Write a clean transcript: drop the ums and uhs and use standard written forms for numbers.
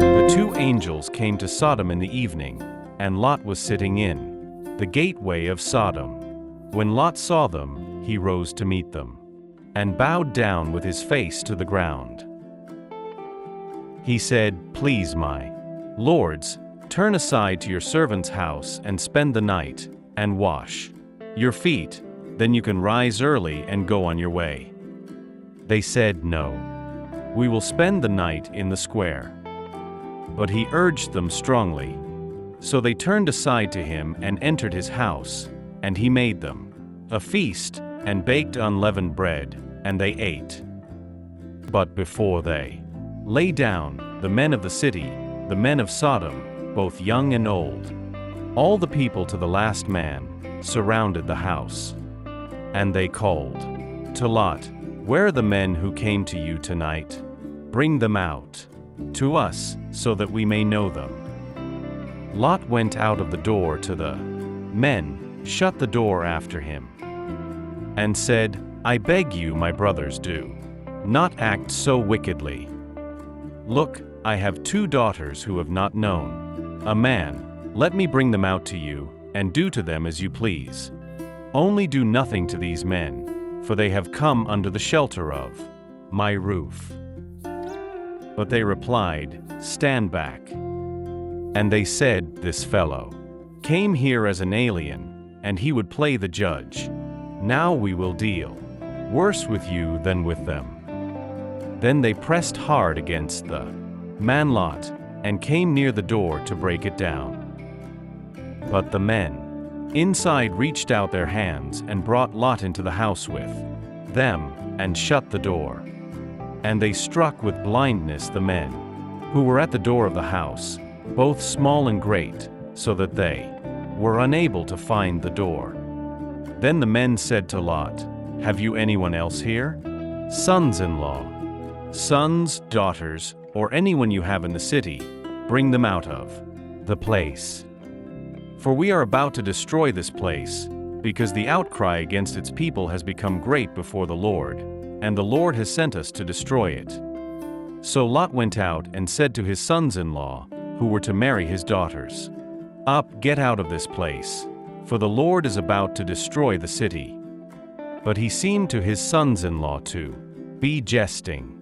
The two angels came to Sodom in the evening, and Lot was sitting in the gateway of Sodom. When Lot saw them, he rose to meet them, and bowed down with his face to the ground. He said, "Please, my lords, turn aside to your servant's house and spend the night, and wash your feet, then you can rise early and go on your way." They said, "No, we will spend the night in the square." But he urged them strongly. So they turned aside to him and entered his house, and he made them a feast, and baked unleavened bread, and they ate. But before they lay down, the men of the city, the men of Sodom, both young and old, all the people to the last man, surrounded the house. And they called to Lot, "Where are the men who came to you tonight? Bring them out to us, so that we may know them." Lot went out of the door to the men, shut the door after him, and said, "I beg you, my brothers, do not act so wickedly. Look, I have 2 daughters who have not known a man. Let me bring them out to you, and do to them as you please. Only do nothing to these men, for they have come under the shelter of my roof." But they replied, "Stand back." And they said, "This fellow came here as an alien, and he would play the judge. Now we will deal worse with you than with them." Then they pressed hard against the man Lot, and came near the door to break it down. But the men inside reached out their hands and brought Lot into the house with them, and shut the door. And they struck with blindness the men who were at the door of the house, both small and great, so that they were unable to find the door. Then the men said to Lot, "Have you anyone else here? Sons-in-law, sons, daughters, or anyone you have in the city, bring them out of the place. For we are about to destroy this place, because the outcry against its people has become great before the Lord, and the Lord has sent us to destroy it." So Lot went out and said to his sons-in-law, who were to marry his daughters, "Up, get out of this place, for the Lord is about to destroy the city." But he seemed to his sons-in-law to be jesting.